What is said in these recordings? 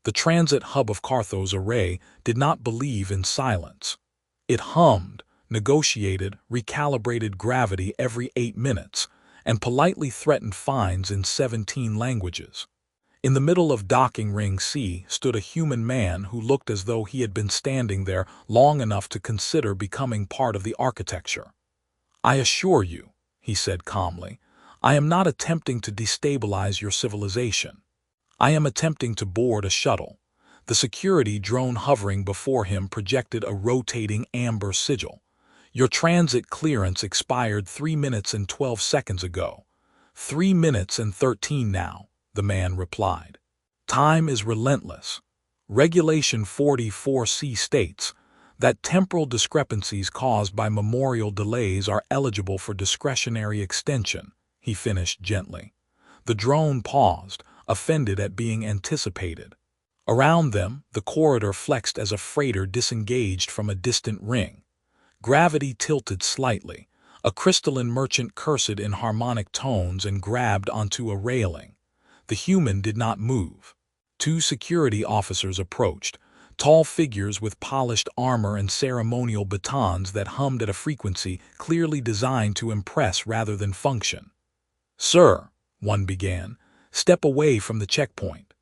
The transit hub of Carthos Array did not believe in silence. It hummed, negotiated, recalibrated gravity every 8 minutes, and politely threatened fines in 17 languages. In the middle of Docking Ring C stood a human man who looked as though he had been standing there long enough to consider becoming part of the architecture. "I assure you," he said calmly, "I am not attempting to destabilize your civilization. I am attempting to board a shuttle." The security drone hovering before him projected a rotating amber sigil. "Your transit clearance expired 3 minutes and 12 seconds ago. 3 minutes and 13 now," the man replied. "Time is relentless. Regulation 44C states that temporal discrepancies caused by memorial delays are eligible for discretionary extension," he finished gently. The drone paused, offended at being anticipated. Around them, the corridor flexed as a freighter disengaged from a distant ring. Gravity tilted slightly. A crystalline merchant cursed in harmonic tones and grabbed onto a railing. The human did not move. 2 security officers approached, tall figures with polished armor and ceremonial batons that hummed at a frequency clearly designed to impress rather than function. "Sir," one began, "step away from the checkpoint."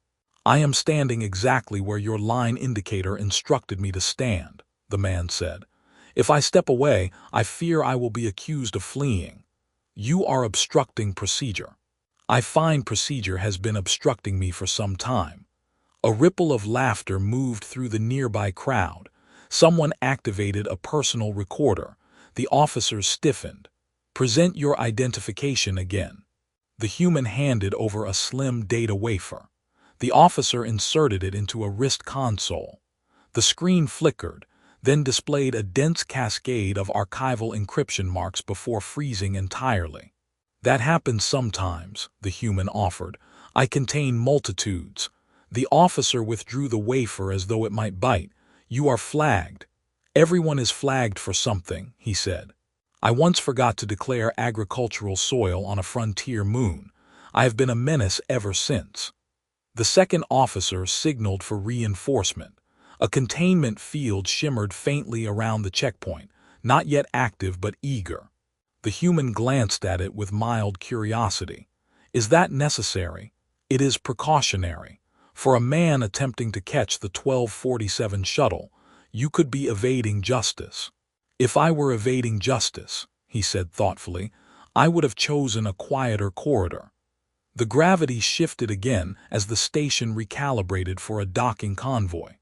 "I am standing exactly where your line indicator instructed me to stand," the man said. "If I step away, I fear I will be accused of fleeing. You are obstructing procedure." "I find procedure has been obstructing me for some time." A ripple of laughter moved through the nearby crowd. Someone activated a personal recorder. The officers stiffened. "Present your identification again." The human handed over a slim data wafer. The officer inserted it into a wrist console. The screen flickered, then displayed a dense cascade of archival encryption marks before freezing entirely. "That happens sometimes," the human offered. "I contain multitudes." The officer withdrew the wafer as though it might bite. "You are flagged." "Everyone is flagged for something," he said. "I once forgot to declare agricultural soil on a frontier moon. I have been a menace ever since." The second officer signaled for reinforcement. A containment field shimmered faintly around the checkpoint, not yet active but eager. The human glanced at it with mild curiosity. "Is that necessary?" "It is precautionary. For a man attempting to catch the 1247 shuttle, you could be evading justice." "If I were evading justice," he said thoughtfully, "I would have chosen a quieter corridor." The gravity shifted again as the station recalibrated for a docking convoy.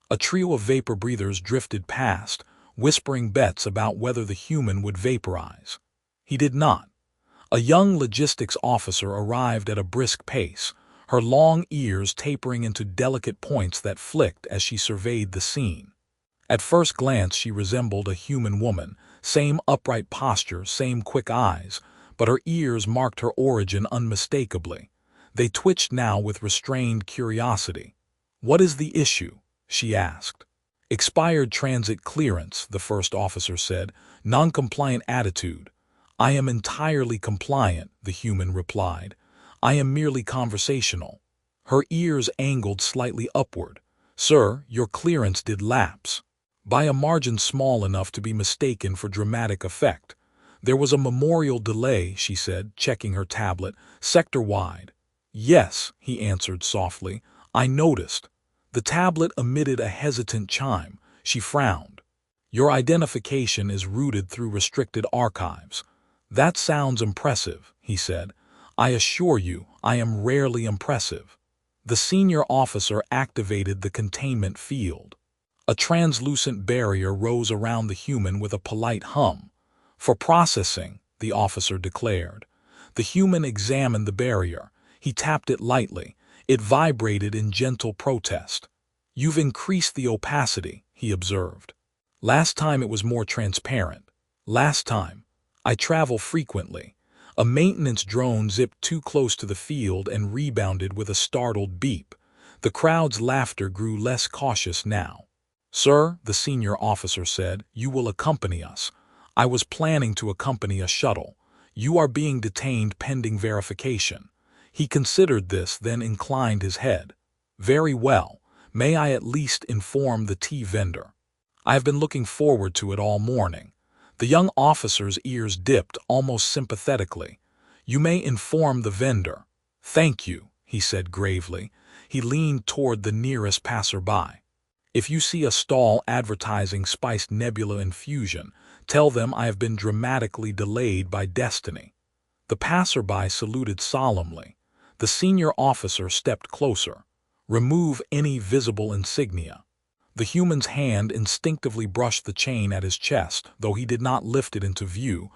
A trio of vapor breathers drifted past, whispering bets about whether the human would vaporize. He did not. A young logistics officer arrived at a brisk pace, her long ears tapering into delicate points that flicked as she surveyed the scene. At first glance she resembled a human woman, same upright posture, same quick eyes, but her ears marked her origin unmistakably. They twitched now with restrained curiosity. "What is the issue?" she asked. "Expired transit clearance," the first officer said. "Non-compliant attitude." "I am entirely compliant," the human replied. "I am merely conversational." Her ears angled slightly upward. "Sir, your clearance did lapse." By a margin small enough to be mistaken for dramatic effect. "There was a memorial delay," she said, checking her tablet, "sector-wide." "Yes," he answered softly, "I noticed." The tablet emitted a hesitant chime. She frowned. "Your identification is routed through restricted archives." "That sounds impressive," he said. "I assure you, I am rarely impressive." The senior officer activated the containment field. A translucent barrier rose around the human with a polite hum. "For processing," the officer declared. The human examined the barrier. He tapped it lightly. It vibrated in gentle protest. "You've increased the opacity," he observed. "Last time it was more transparent." "Last time. I travel frequently." A maintenance drone zipped too close to the field and rebounded with a startled beep. The crowd's laughter grew less cautious now. "Sir," the senior officer said, "you will accompany us." "I was planning to accompany a shuttle." "You are being detained pending verification." He considered this, then inclined his head. "Very well. May I at least inform the tea vendor? I have been looking forward to it all morning. The young officer's ears dipped almost sympathetically. You may inform the vendor. Thank you, he said gravely. He leaned toward the nearest passerby. If you see a stall advertising spiced nebula infusion, tell them I have been dramatically delayed by destiny. The passerby saluted solemnly. The senior officer stepped closer. Remove any visible insignia. The human's hand instinctively brushed the chain at his chest, though he did not lift it into view.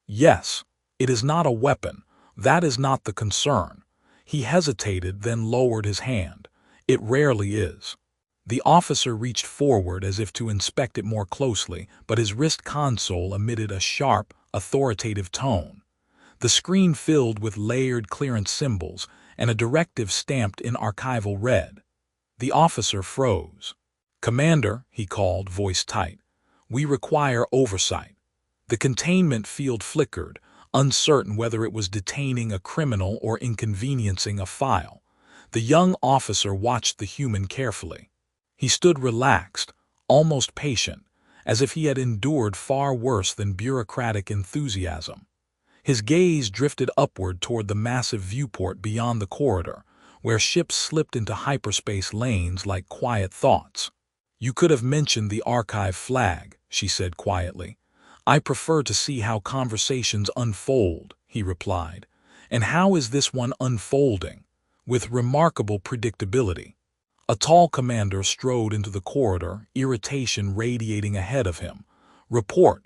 Yes, it is not a weapon. That is not the concern. He hesitated, then lowered his hand. It rarely is. The officer reached forward as if to inspect it more closely, but his wrist console emitted a sharp, authoritative tone. The screen filled with layered clearance symbols and a directive stamped in archival red. The officer froze. Commander, he called, voice tight, we require oversight. The containment field flickered, uncertain whether it was detaining a criminal or inconveniencing a file. The young officer watched the human carefully. He stood relaxed, almost patient, as if he had endured far worse than bureaucratic enthusiasm. His gaze drifted upward toward the massive viewport beyond the corridor, where ships slipped into hyperspace lanes like quiet thoughts. You could have mentioned the archive flag, she said quietly. I prefer to see how conversations unfold, he replied. And how is this one unfolding? With remarkable predictability. A tall commander strode into the corridor, irritation radiating ahead of him. Report.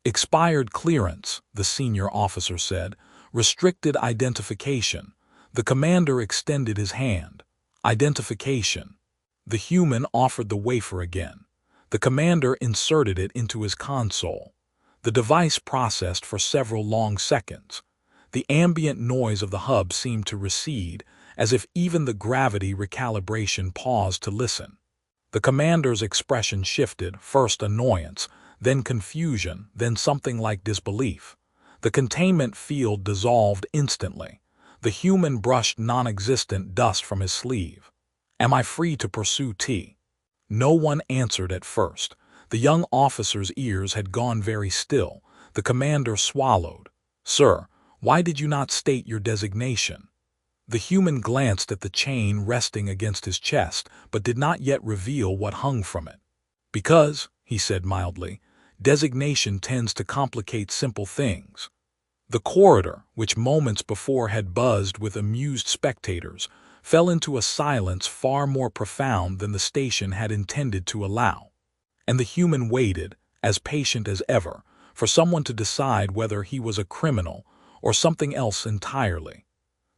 Expired clearance, the senior officer said. Restricted identification. The commander extended his hand. Identification. The human offered the wafer again. The commander inserted it into his console. The device processed for several long seconds. The ambient noise of the hub seemed to recede, as if even the gravity recalibration paused to listen. The commander's expression shifted, first annoyance, then confusion, then something like disbelief. The containment field dissolved instantly. The human brushed non-existent dust from his sleeve. Am I free to pursue tea? No one answered at first. The young officer's ears had gone very still. The commander swallowed. Sir, why did you not state your designation? The human glanced at the chain resting against his chest, but did not yet reveal what hung from it. Because, he said mildly, designation tends to complicate simple things. The corridor, which moments before had buzzed with amused spectators, fell into a silence far more profound than the station had intended to allow. And the human waited, as patient as ever, for someone to decide whether he was a criminal or something else entirely.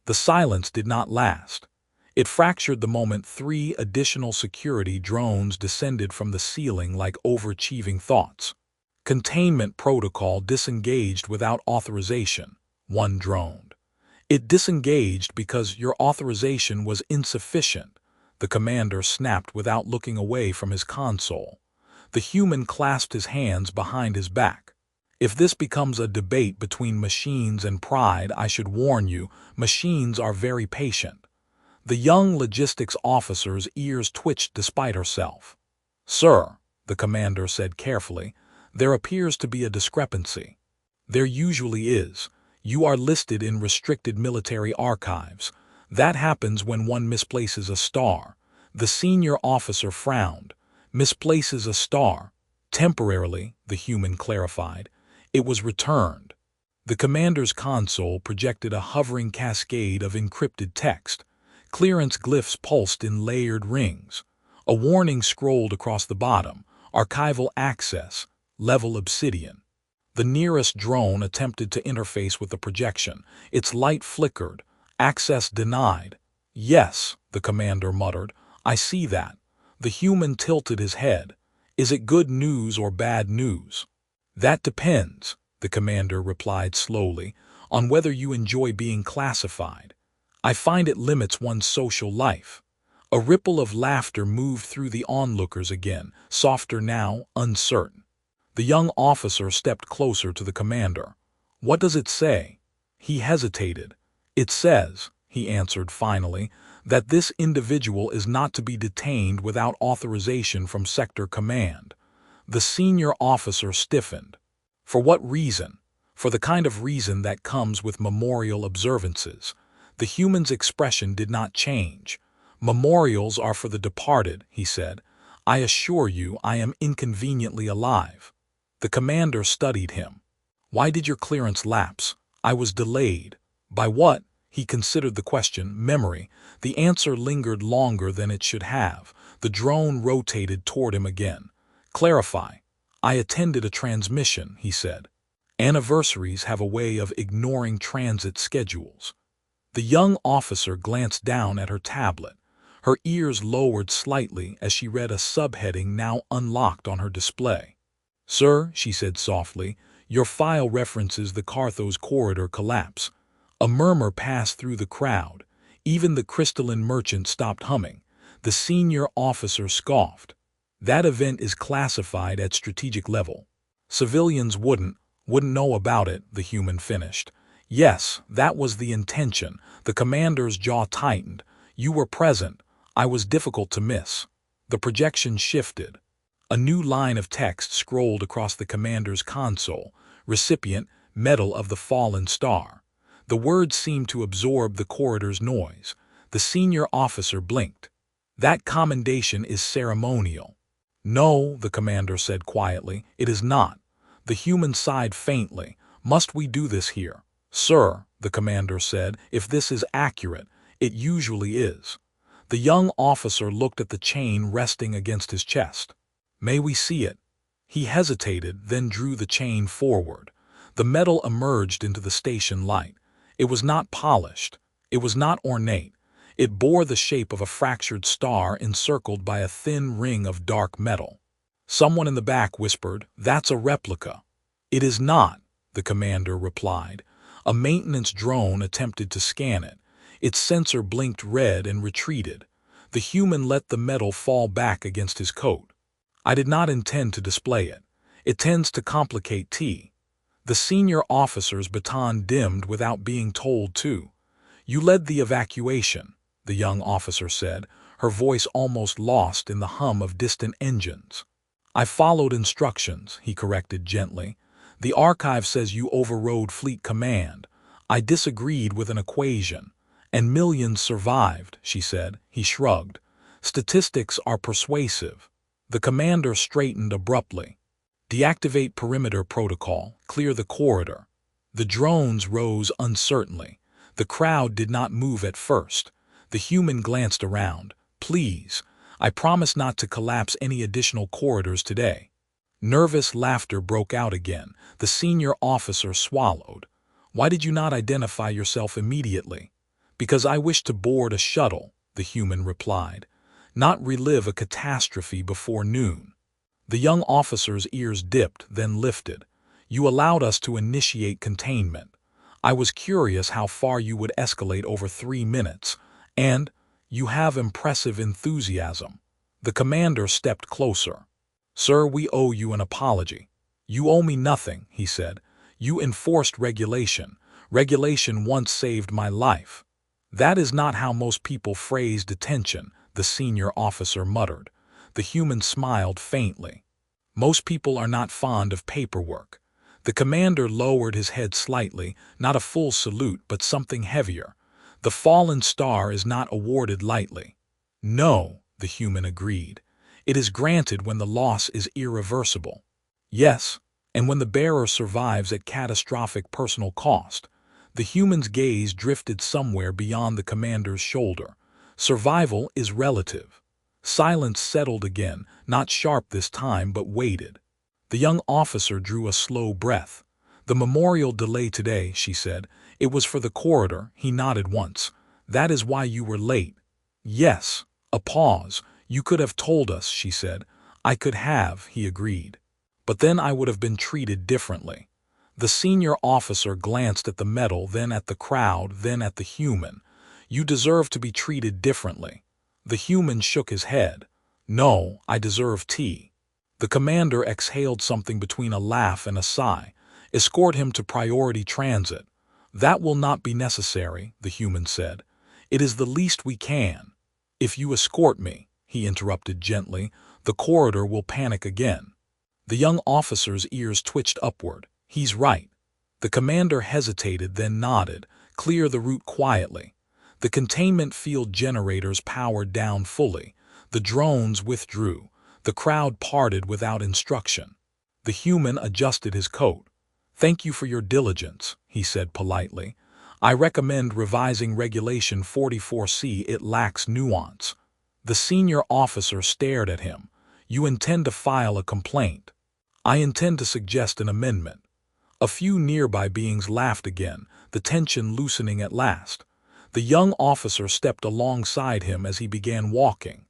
The silence did not last. It fractured the moment 3 additional security drones descended from the ceiling like overachieving thoughts. Containment protocol disengaged without authorization, one droned. It disengaged because your authorization was insufficient, the commander snapped without looking away from his console. The human clasped his hands behind his back. If this becomes a debate between machines and pride, I should warn you, machines are very patient. The young logistics officer's ears twitched despite herself. Sir, the commander said carefully, there appears to be a discrepancy. There usually is. You are listed in restricted military archives. That happens when one misplaces a star. The senior officer frowned. Misplaces a star. Temporarily, the human clarified. It was returned. The commander's console projected a hovering cascade of encrypted text. Clearance glyphs pulsed in layered rings. A warning scrolled across the bottom. Archival access. Level obsidian. The nearest drone attempted to interface with the projection. Its light flickered. Access denied. Yes, the commander muttered. I see that. The human tilted his head. Is it good news or bad news? That depends, the commander replied slowly, on whether you enjoy being classified. I find it limits one's social life. A ripple of laughter moved through the onlookers again, softer now, uncertain. The young officer stepped closer to the commander. What does it say? He hesitated. It says, he answered finally, that this individual is not to be detained without authorization from Sector Command. The senior officer stiffened. For what reason? For the kind of reason that comes with memorial observances. The human's expression did not change. Memorials are for the departed, he said. I assure you I am inconveniently alive. The commander studied him. Why did your clearance lapse? I was delayed. By what? He considered the question. Memory. The answer lingered longer than it should have. The drone rotated toward him again. Clarify. I attended a transmission, he said. Anniversaries have a way of ignoring transit schedules. The young officer glanced down at her tablet. Her ears lowered slightly as she read a subheading now unlocked on her display. Sir, she said softly, your file references the Carthos corridor collapse. A murmur passed through the crowd. Even the crystalline merchant stopped humming. The senior officer scoffed. That event is classified at strategic level. Civilians wouldn't know about it, the human finished. Yes, that was the intention. The commander's jaw tightened. You were present. I was difficult to miss. The projection shifted. A new line of text scrolled across the commander's console. Recipient, Medal of the Fallen Star. The words seemed to absorb the corridor's noise. The senior officer blinked. That commendation is ceremonial. No, the commander said quietly, it is not. The human sighed faintly. Must we do this here? Sir, the commander said, if this is accurate, it usually is. The young officer looked at the chain resting against his chest. May we see it? He hesitated, then drew the chain forward. The metal emerged into the station light. It was not polished. It was not ornate. It bore the shape of a fractured star encircled by a thin ring of dark metal. Someone in the back whispered, "That's a replica." "It is not," the commander replied. A maintenance drone attempted to scan it. Its sensor blinked red and retreated. The human let the metal fall back against his coat. "I did not intend to display it. It tends to complicate tea." The senior officer's baton dimmed without being told to. "You led the evacuation," the young officer said, her voice almost lost in the hum of distant engines. "I followed instructions," he corrected gently. "The archive says you overrode fleet command. I disagreed with an equation. And millions survived," she said. He shrugged. "Statistics are persuasive." The commander straightened abruptly. "Deactivate perimeter protocol. Clear the corridor." The drones rose uncertainly. The crowd did not move at first. The human glanced around. "Please, I promise not to collapse any additional corridors today." Nervous laughter broke out again. The senior officer swallowed. "Why did you not identify yourself immediately?" "Because I wish to board a shuttle," the human replied. "Not relive a catastrophe before noon." The young officer's ears dipped, then lifted. "You allowed us to initiate containment. I was curious how far you would escalate over 3 minutes. And you have impressive enthusiasm." The commander stepped closer. "Sir, we owe you an apology." "You owe me nothing," he said. "You enforced regulation. Regulation once saved my life." "That is not how most people phrase detention," the senior officer muttered. The human smiled faintly. "Most people are not fond of paperwork." The commander lowered his head slightly, not a full salute but something heavier. "The fallen star is not awarded lightly." "No," the human agreed. "It is granted when the loss is irreversible." "Yes, and when the bearer survives at catastrophic personal cost." The human's gaze drifted somewhere beyond the commander's shoulder. "Survival is relative." Silence settled again, not sharp this time but weighted. The young officer drew a slow breath. "The memorial delay today," she said. "It was for the corridor." He nodded once. "That is why you were late." "Yes." A pause. "You could have told us," she said. "I could have," he agreed. "But then I would have been treated differently." The senior officer glanced at the metal, then at the crowd, then at the human. "You deserve to be treated differently." The human shook his head. "No, I deserve tea." The commander exhaled something between a laugh and a sigh. "Escort him to priority transit." "That will not be necessary," the human said. It is the least we can. If you escort me, he interrupted gently, the corridor will panic again. The young officer's ears twitched upward. He's right. The commander hesitated, then nodded. Clear the route quietly. The containment field generators powered down fully. The drones withdrew. The crowd parted without instruction. The human adjusted his coat. "Thank you for your diligence," he said politely. "I recommend revising Regulation 44C. It lacks nuance." The senior officer stared at him. "You intend to file a complaint?" "I intend to suggest an amendment." A few nearby beings laughed again, the tension loosening at last. The young officer stepped alongside him as he began walking.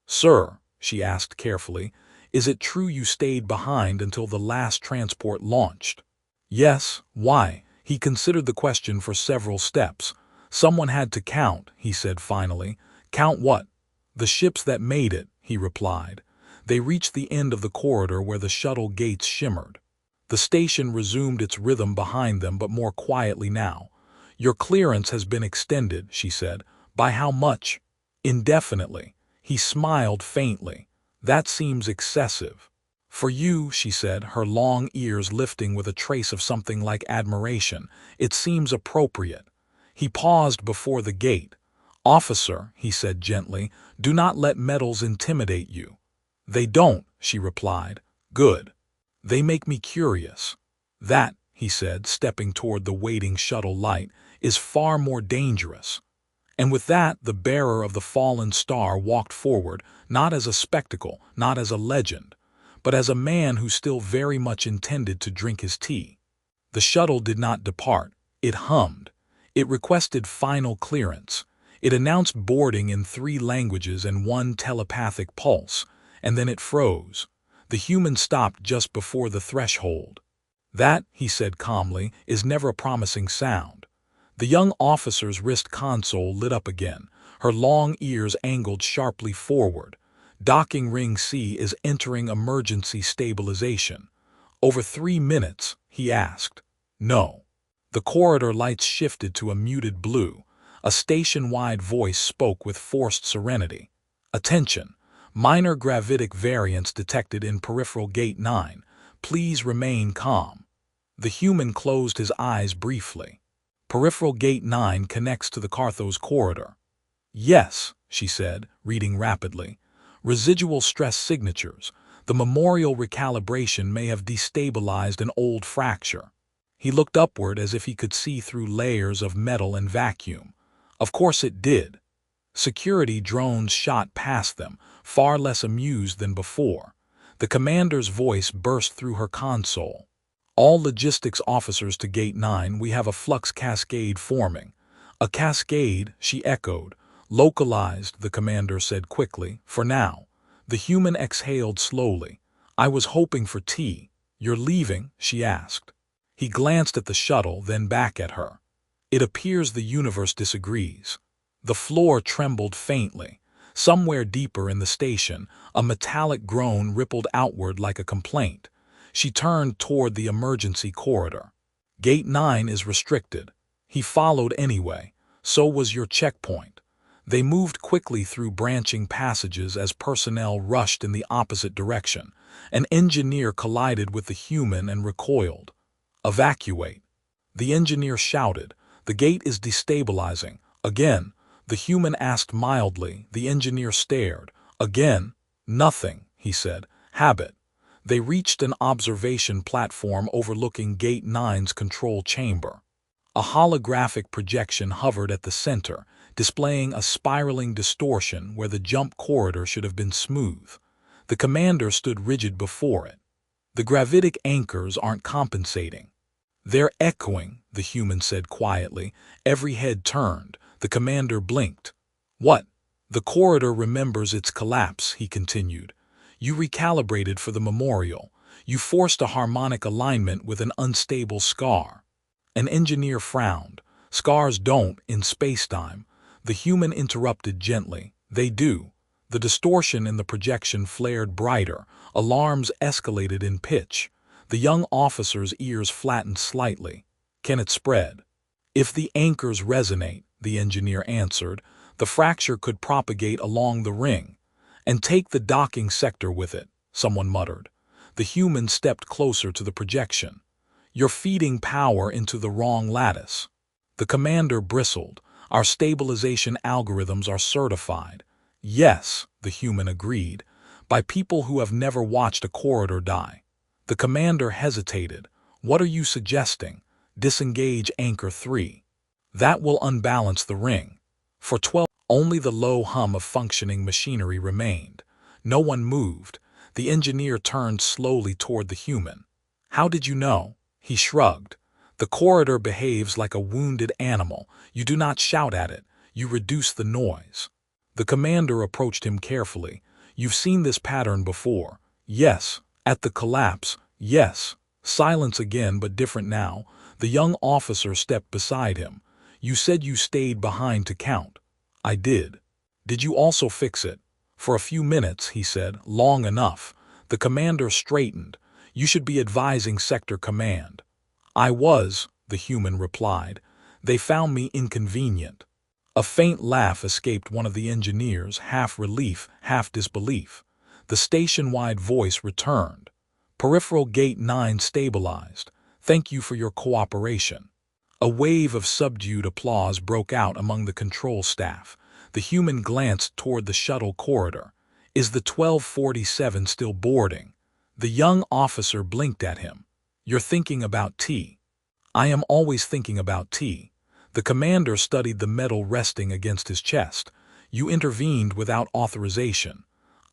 "Sir," she asked carefully, "is it true you stayed behind until the last transport launched?" "Yes, why?" He considered the question for several steps. "Someone had to count," he said finally. "Count what?" "The ships that made it," he replied. They reached the end of the corridor where the shuttle gates shimmered. The station resumed its rhythm behind them, but more quietly now. "Your clearance has been extended," she said. "By how much?" "Indefinitely." He smiled faintly. "That seems excessive." "For you," she said, her long ears lifting with a trace of something like admiration, "it seems appropriate." He paused before the gate. "Officer," he said gently, "do not let metals intimidate you." "They don't," she replied. "Good. They make me curious." "That," he said, stepping toward the waiting shuttle light, "is far more dangerous." And with that, the bearer of the fallen star walked forward, not as a spectacle, not as a legend, but as a man who still very much intended to drink his tea. The shuttle did not depart. It hummed. It requested final clearance. It announced boarding in 3 languages and 1 telepathic pulse, and then it froze. The human stopped just before the threshold. "That," he said calmly, "is never a promising sound." The young officer's wrist console lit up again, her long ears angled sharply forward. "Docking ring C is entering emergency stabilization." "Over 3 minutes?" he asked. "No." The corridor lights shifted to a muted blue. A station-wide voice spoke with forced serenity. "Attention! Minor gravitic variance detected in peripheral gate 9. Please remain calm." The human closed his eyes briefly. "Peripheral gate 9 connects to the Carthos corridor." "Yes," she said, reading rapidly. "Residual stress signatures. The memorial recalibration may have destabilized an old fracture." He looked upward as if he could see through layers of metal and vacuum. Of course it did. Security drones shot past them, far less amused than before. The commander's voice burst through her console. "All logistics officers to Gate 9, we have a flux cascade forming." "A cascade," she echoed. "Localized," the commander said quickly, "for now." The human exhaled slowly. "I was hoping for tea." "You're leaving?" she asked. He glanced at the shuttle, then back at her. "It appears the universe disagrees." The floor trembled faintly. Somewhere deeper in the station, a metallic groan rippled outward like a complaint. She turned toward the emergency corridor. "Gate 9 is restricted." He followed anyway. "So was your checkpoint." They moved quickly through branching passages as personnel rushed in the opposite direction. An engineer collided with the human and recoiled. "Evacuate." The engineer shouted. "The gate is destabilizing." "Again?" The human asked mildly. The engineer stared. "Again?" "Nothing," he said. "Habit." They reached an observation platform overlooking Gate 9's control chamber. A holographic projection hovered at the center, displaying a spiraling distortion where the jump corridor should have been smooth. The commander stood rigid before it. "The gravitic anchors aren't compensating." "They're echoing," the human said quietly. Every head turned. The commander blinked. "What?" "The corridor remembers its collapse," he continued. "You recalibrated for the memorial. You forced a harmonic alignment with an unstable scar." An engineer frowned. "Scars don't, in spacetime." The human interrupted gently. "They do." The distortion in the projection flared brighter. Alarms escalated in pitch. The young officer's ears flattened slightly. "Can it spread?" "If the anchors resonate," the engineer answered. The fracture could propagate along the ring. And take the docking sector with it, someone muttered. The human stepped closer to the projection. You're feeding power into the wrong lattice. The commander bristled. Our stabilization algorithms are certified. Yes, the human agreed, by people who have never watched a corridor die. The commander hesitated. What are you suggesting? Disengage Anchor 3. That will unbalance the ring. For 12, only the low hum of functioning machinery remained. No one moved. The engineer turned slowly toward the human. How did you know? He shrugged. The corridor behaves like a wounded animal. You do not shout at it. You reduce the noise. The commander approached him carefully. You've seen this pattern before. Yes. At the collapse. Yes. Silence again, but different now. The young officer stepped beside him. You said you stayed behind to count. I did. Did you also fix it? For a few minutes, he said. Long enough. The commander straightened. You should be advising Sector Command. I was, the human replied. They found me inconvenient. A faint laugh escaped one of the engineers, half relief, half disbelief. The station-wide voice returned. Peripheral Gate 9 stabilized. Thank you for your cooperation. A wave of subdued applause broke out among the control staff. The human glanced toward the shuttle corridor. Is the 1247 still boarding? The young officer blinked at him. You're thinking about tea. I am always thinking about tea. The commander studied the metal resting against his chest. You intervened without authorization.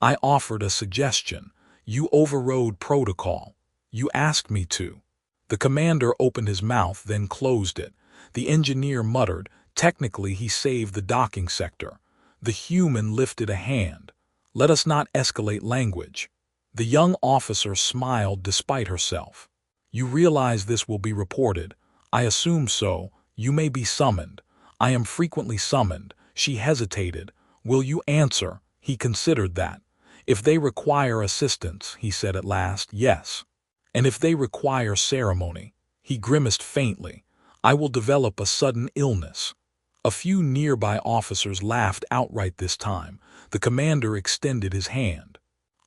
I offered a suggestion. You overrode protocol. You asked me to. The commander opened his mouth, then closed it. The engineer muttered. Technically, he saved the docking sector. The human lifted a hand. Let us not escalate language. The young officer smiled despite herself. You realize this will be reported. I assume so. You may be summoned. I am frequently summoned. She hesitated. Will you answer? He considered that. If they require assistance, he said at last, yes. And if they require ceremony, he grimaced faintly. I will develop a sudden illness. A few nearby officers laughed outright this time. The commander extended his hand.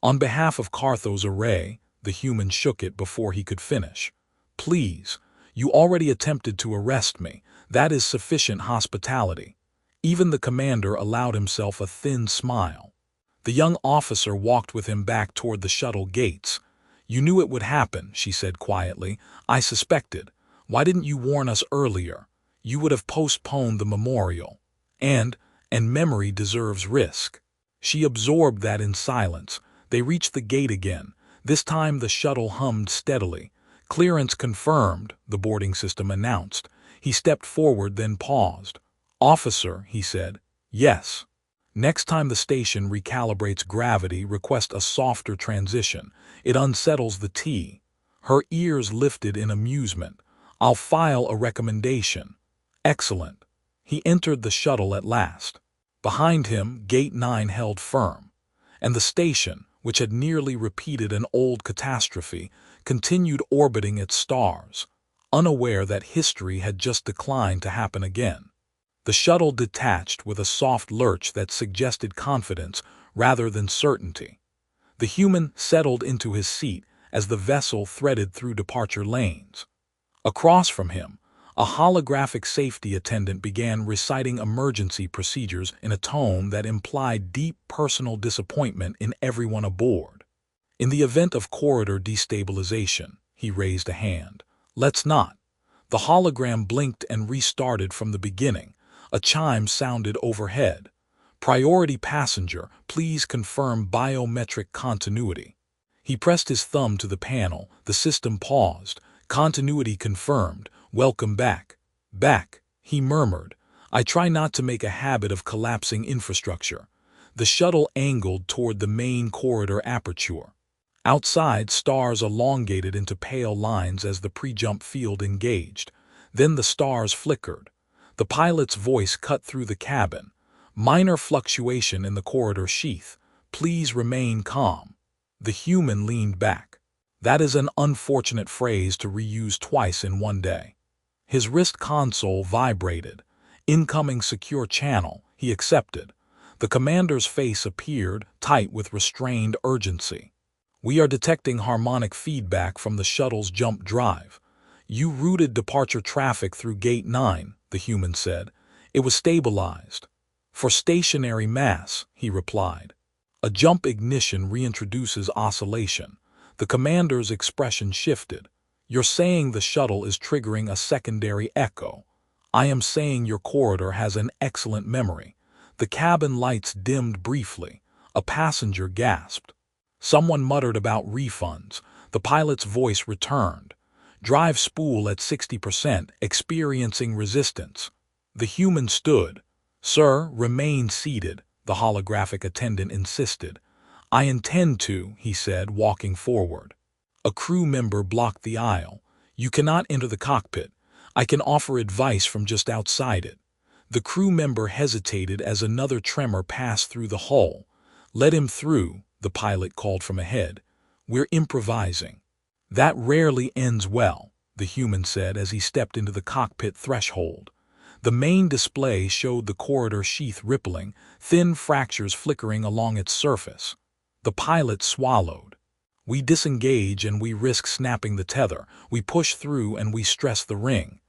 On behalf of Carthos Array, the human shook it before he could finish. Please, you already attempted to arrest me. That is sufficient hospitality. Even the commander allowed himself a thin smile. The young officer walked with him back toward the shuttle gates. You knew it would happen, she said quietly. I suspected. Why didn't you warn us earlier? You would have postponed the memorial. And memory deserves risk. She absorbed that in silence. They reached the gate again. This time the shuttle hummed steadily. Clearance confirmed, the boarding system announced. He stepped forward, then paused. Officer, he said. Yes. Next time the station recalibrates gravity, request a softer transition. It unsettles the T. Her ears lifted in amusement. I'll file a recommendation. Excellent. He entered the shuttle at last. Behind him, Gate 9 held firm. And the station, which had nearly repeated an old catastrophe, continued orbiting its stars, unaware that history had just declined to happen again. The shuttle detached with a soft lurch that suggested confidence rather than certainty. The human settled into his seat as the vessel threaded through departure lanes. Across from him, a holographic safety attendant began reciting emergency procedures in a tone that implied deep personal disappointment in everyone aboard. In the event of corridor destabilization, he raised a hand. Let's not. The hologram blinked and restarted from the beginning. A chime sounded overhead. Priority passenger, please confirm biometric continuity. He pressed his thumb to the panel. The system paused. Continuity confirmed. Welcome back. Back, he murmured. I try not to make a habit of collapsing infrastructure. The shuttle angled toward the main corridor aperture. Outside, stars elongated into pale lines as the pre-jump field engaged. Then the stars flickered. The pilot's voice cut through the cabin. Minor fluctuation in the corridor sheath. Please remain calm. The human leaned back. That is an unfortunate phrase to reuse twice in one day. His wrist console vibrated. Incoming secure channel, he accepted. The commander's face appeared, tight with restrained urgency. We are detecting harmonic feedback from the shuttle's jump drive. You routed departure traffic through Gate 9, the human said. It was stabilized. For stationary mass, he replied. A jump ignition reintroduces oscillation. The commander's expression shifted. You're saying the shuttle is triggering a secondary echo. I am saying your corridor has an excellent memory. The cabin lights dimmed briefly. A passenger gasped. Someone muttered about refunds. The pilot's voice returned. Drive spool at 60%, experiencing resistance. The human stood. Sir, remain seated, the holographic attendant insisted. I intend to, he said, walking forward. A crew member blocked the aisle. You cannot enter the cockpit. I can offer advice from just outside it. The crew member hesitated as another tremor passed through the hull. Let him through, the pilot called from ahead. We're improvising. That rarely ends well, the human said as he stepped into the cockpit threshold. The main display showed the corridor sheath rippling, thin fractures flickering along its surface. The pilot swallowed. We disengage and we risk snapping the tether. We push through and we stress the ring.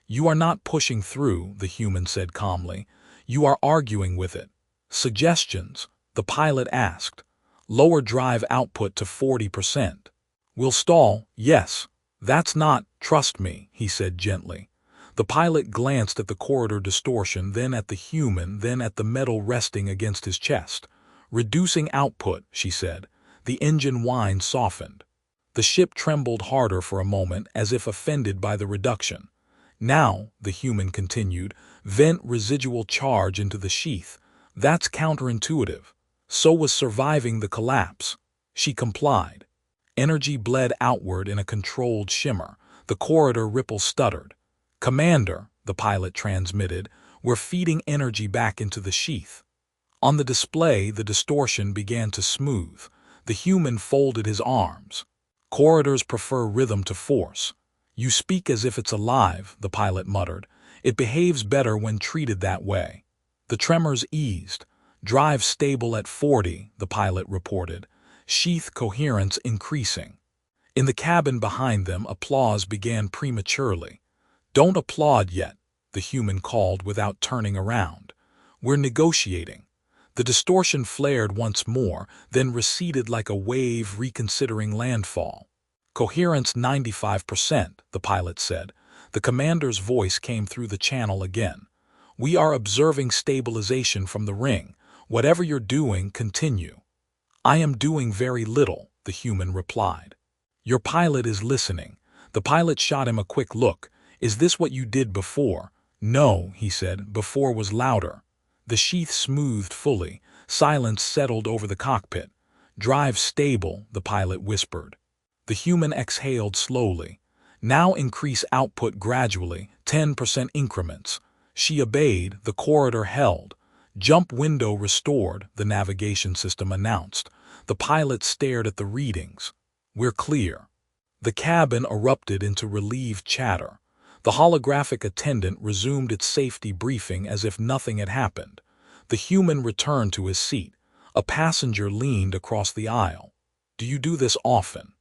You are not pushing through, the human said calmly. You are arguing with it. Suggestions? The pilot asked. Lower drive output to 40%. We'll stall, yes. That's not, trust me, he said gently. The pilot glanced at the corridor distortion, then at the human, then at the metal resting against his chest. Reducing output, she said. The engine whine softened. The ship trembled harder for a moment, as if offended by the reduction. Now, the human continued, vent residual charge into the sheath. That's counterintuitive. So was surviving the collapse. She complied. Energy bled outward in a controlled shimmer. The corridor ripple stuttered. Commander, the pilot transmitted, we're feeding energy back into the sheath. On the display, the distortion began to smooth. The human folded his arms. Corridors prefer rhythm to force. You speak as if it's alive, the pilot muttered. It behaves better when treated that way. The tremors eased. Drive stable at 40, the pilot reported. Sheath coherence increasing. In the cabin behind them, applause began prematurely. Don't applaud yet, the human called without turning around. We're negotiating. The distortion flared once more, then receded like a wave reconsidering landfall. Coherence 95%, the pilot said. The commander's voice came through the channel again. We are observing stabilization from the ring. Whatever you're doing, continue. I am doing very little, the human replied. Your pilot is listening. The pilot shot him a quick look. Is this what you did before? No, he said. Before was louder. The sheath smoothed fully. Silence settled over the cockpit. Drive stable, the pilot whispered. The human exhaled slowly. Now increase output gradually, 10% increments. She obeyed. The corridor held. Jump window restored, the navigation system announced. The pilot stared at the readings. We're clear. The cabin erupted into relieved chatter. The holographic attendant resumed its safety briefing as if nothing had happened. The human returned to his seat. A passenger leaned across the aisle. Do you do this often?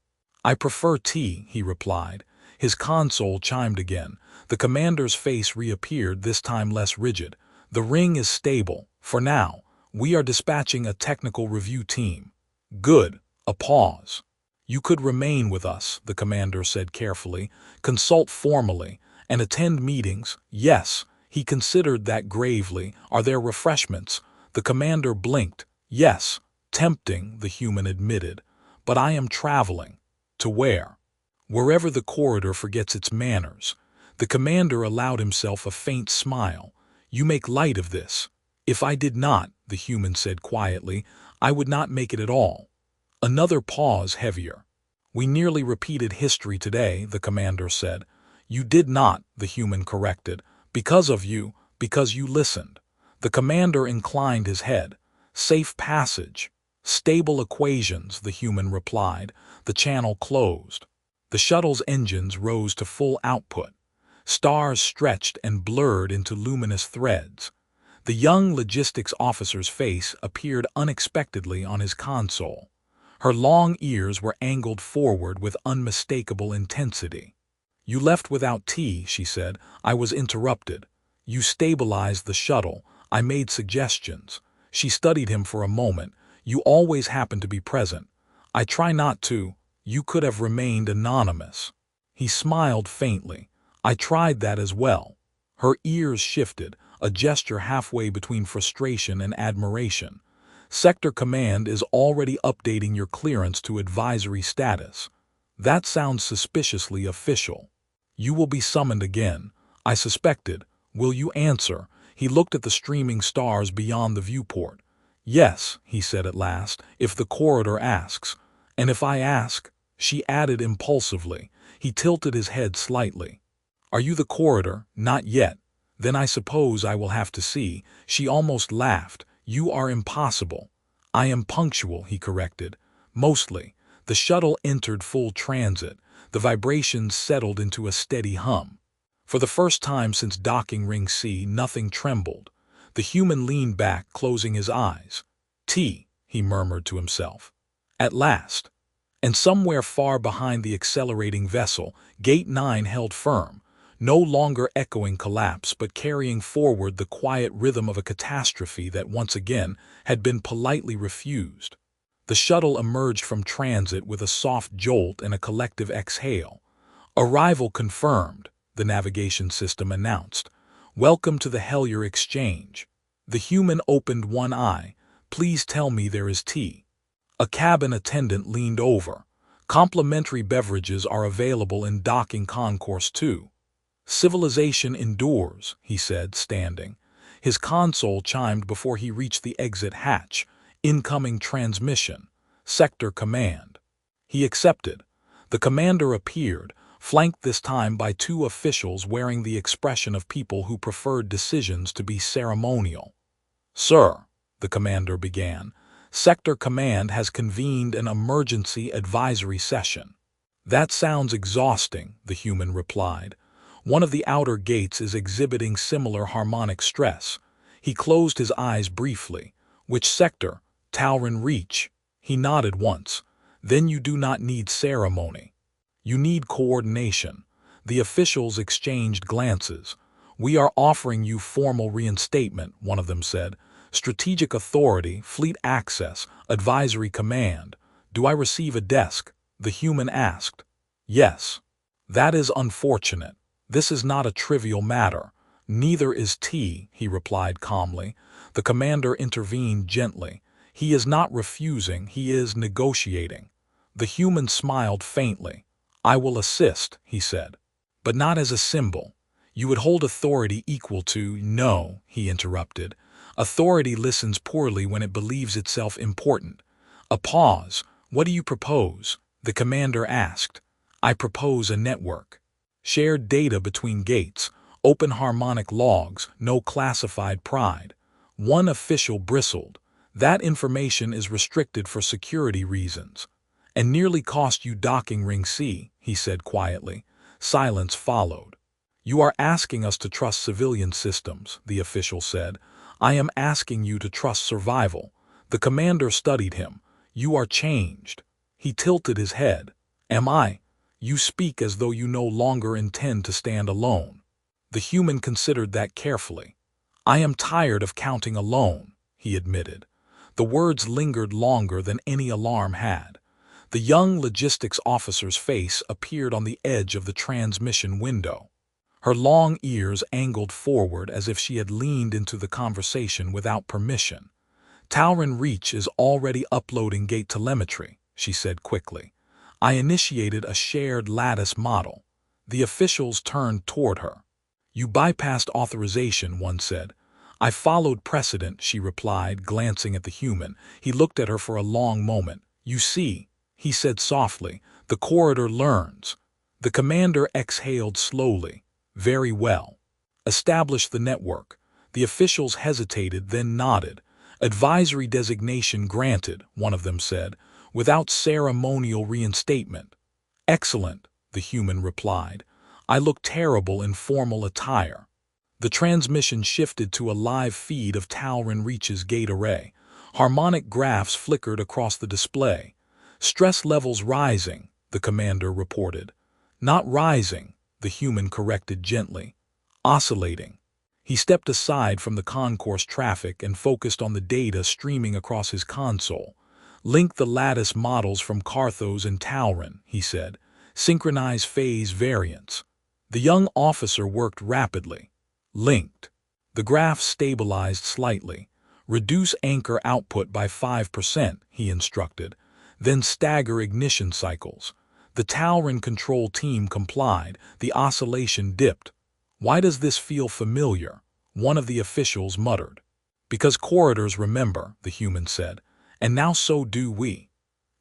I prefer tea, he replied. His console chimed again. The commander's face reappeared, this time less rigid. The ring is stable. For now, we are dispatching a technical review team. Good. A pause. You could remain with us, the commander said carefully. Consult formally and attend meetings. Yes, he considered that gravely. Are there refreshments? The commander blinked. Yes. Tempting, the human admitted. But I am traveling. To where? Wherever the corridor forgets its manners. The commander allowed himself a faint smile. You make light of this. If I did not, the human said quietly, I would not make it at all. Another pause, heavier. We nearly repeated history today, the commander said. You did not, the human corrected. Because of you, because you listened. The commander inclined his head. Safe passage. Stable equations, the human replied. The channel closed. The shuttle's engines rose to full output. Stars stretched and blurred into luminous threads. The young logistics officer's face appeared unexpectedly on his console. Her long ears were angled forward with unmistakable intensity. "You left without tea," she said. "I was interrupted. You stabilized the shuttle. I made suggestions." She studied him for a moment. "You always happen to be present. I try not to. You could have remained anonymous." He smiled faintly. "I tried that as well." Her ears shifted, a gesture halfway between frustration and admiration. "Sector Command is already updating your clearance to advisory status. That sounds suspiciously official. You will be summoned again. I suspected. Will you answer?" He looked at the streaming stars beyond the viewport. "Yes," he said at last, "if the corridor asks." "And if I ask?" she added impulsively. He tilted his head slightly. "Are you the corridor?" "Not yet." "Then I suppose I will have to see." She almost laughed. "You are impossible." "I am punctual," he corrected. "Mostly." The shuttle entered full transit. The vibrations settled into a steady hum. For the first time since docking ring C, nothing trembled. The human leaned back, closing his eyes. "Tea," he murmured to himself. "At last." And somewhere far behind the accelerating vessel, Gate 9 held firm, no longer echoing collapse but carrying forward the quiet rhythm of a catastrophe that once again had been politely refused. The shuttle emerged from transit with a soft jolt and a collective exhale. "Arrival confirmed," the navigation system announced. "Welcome to the Hellier Exchange." The human opened one eye. "Please tell me there is tea." A cabin attendant leaned over. "Complimentary beverages are available in docking concourse 2. "Civilization endures," he said, standing. His console chimed before he reached the exit hatch. "Incoming transmission. Sector Command." He accepted. The commander appeared, flanked this time by 2 officials wearing the expression of people who preferred decisions to be ceremonial. "Sir," the commander began, "Sector Command has convened an emergency advisory session." "That sounds exhausting," the human replied. "One of the outer gates is exhibiting similar harmonic stress." He closed his eyes briefly. "Which sector?" "Tauran Reach." He nodded once. "Then you do not need ceremony. You need coordination." The officials exchanged glances. "We are offering you formal reinstatement," one of them said. "Strategic authority, fleet access, advisory command." "Do I receive a desk?" the human asked. "Yes." "That is unfortunate. This is not a trivial matter." "Neither is tea," he replied calmly. The commander intervened gently. "He is not refusing, he is negotiating." The human smiled faintly. "I will assist," he said. "But not as a symbol. You would hold authority equal to—" "No," he interrupted. "Authority listens poorly when it believes itself important." A pause. "What do you propose?" the commander asked. "I propose a network. Shared data between gates, open harmonic logs, no classified pride." One official bristled. "That information is restricted for security reasons." "And nearly cost you docking ring C," he said quietly. Silence followed. "You are asking us to trust civilian systems," the official said. "I am asking you to trust survival." The commander studied him. "You are changed." He tilted his head. "Am I?" "You speak as though you no longer intend to stand alone." The human considered that carefully. "I am tired of counting alone," he admitted. The words lingered longer than any alarm had. The young logistics officer's face appeared on the edge of the transmission window. Her long ears angled forward as if she had leaned into the conversation without permission. "Tauran Reach is already uploading gate telemetry," she said quickly. "I initiated a shared lattice model." The officials turned toward her. "You bypassed authorization," one said. "I followed precedent," she replied, glancing at the human. He looked at her for a long moment. "You see," he said softly, "the corridor learns." The commander exhaled slowly. "Very well. Establish the network." The officials hesitated, then nodded. "Advisory designation granted," one of them said, "without ceremonial reinstatement." "Excellent," the human replied. I look terrible in formal attire. The transmission shifted to a live feed of Talron Reach's gate array. Harmonic graphs flickered across the display. Stress levels rising, the commander reported. Not rising, the human corrected gently. Oscillating. He stepped aside from the concourse traffic and focused on the data streaming across his console. Link the lattice models from Carthos and Talron, he said. Synchronize phase variants. The young officer worked rapidly. Linked. The graph stabilized slightly. Reduce anchor output by 5%, he instructed. Then stagger ignition cycles. The Talron control team complied. The oscillation dipped. Why does this feel familiar? One of the officials muttered. Because corridors remember, the human said, and now so do we.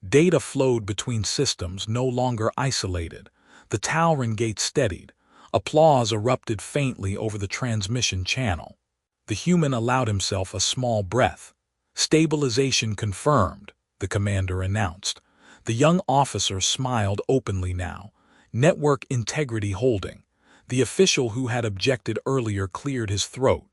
Data flowed between systems, no longer isolated. The Talron gate steadied. Applause erupted faintly over the transmission channel. The human allowed himself a small breath. Stabilization confirmed, the commander announced. The young officer smiled openly now. Network integrity holding. The official who had objected earlier cleared his throat.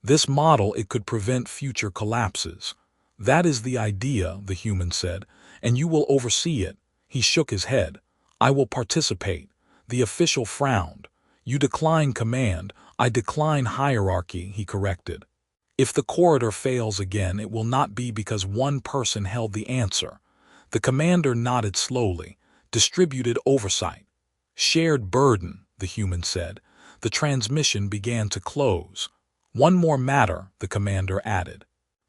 This model, it could prevent future collapses. That is the idea, the human said, and you will oversee it. He shook his head. I will participate. The official frowned. You decline command, I decline hierarchy, he corrected. If the corridor fails again, it will not be because one person held the answer. The commander nodded slowly. Distributed oversight. Shared burden, the human said. The transmission began to close. One more matter, the commander added.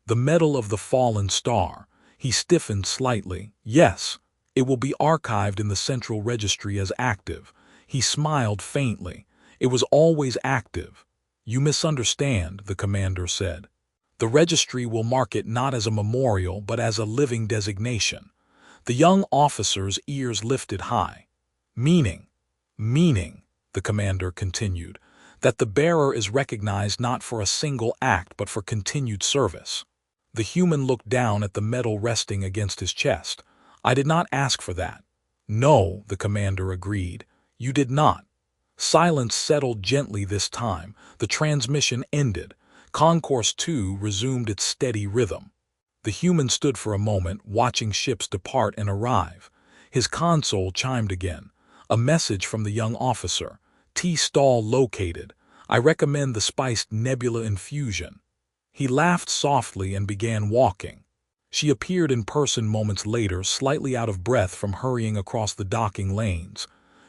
The medal of the fallen star. He stiffened slightly. Yes, it will be archived in the central registry as active. He smiled faintly. It was always active. You misunderstand, the commander said. The registry will mark it not as a memorial but as a living designation. The young officer's ears lifted high. Meaning, the commander continued, that the bearer is recognized not for a single act but for continued service. The human looked down at the medal resting against his chest. I did not ask for that. No, the commander agreed. You did not. Silence settled gently this time. The transmission ended. Concourse 2 resumed its steady rhythm. The human stood for a moment, watching ships depart and arrive. His console chimed again. A message from the young officer. T-stall located. I recommend the spiced nebula infusion. He laughed softly and began walking. She appeared in person moments later, slightly out of breath from hurrying across the docking lanes.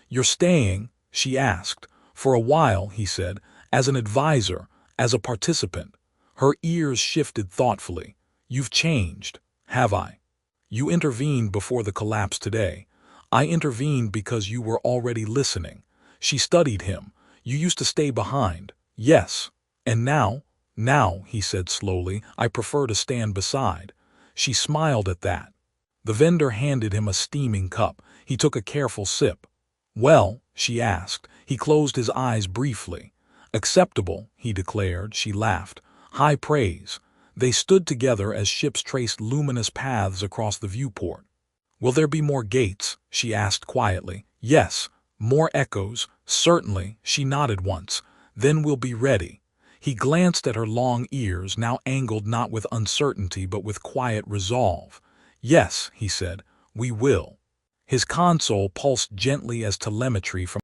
You're staying? She asked. For a while, he said, as an advisor, as a participant. Her ears shifted thoughtfully. You've changed, have I? You intervened before the collapse today. I intervened because you were already listening. She studied him. You used to stay behind. Yes. And now, he said slowly, I prefer to stand beside. She smiled at that. The vendor handed him a steaming cup. He took a careful sip. Well, she asked. He closed his eyes briefly. Acceptable, he declared. She laughed. High praise. They stood together as ships traced luminous paths across the viewport. Will there be more gates? She asked quietly. Yes. More echoes? Certainly, she nodded once. Then we'll be ready. He glanced at her long ears, now angled not with uncertainty but with quiet resolve. Yes, he said, we will. His console pulsed gently as telemetry from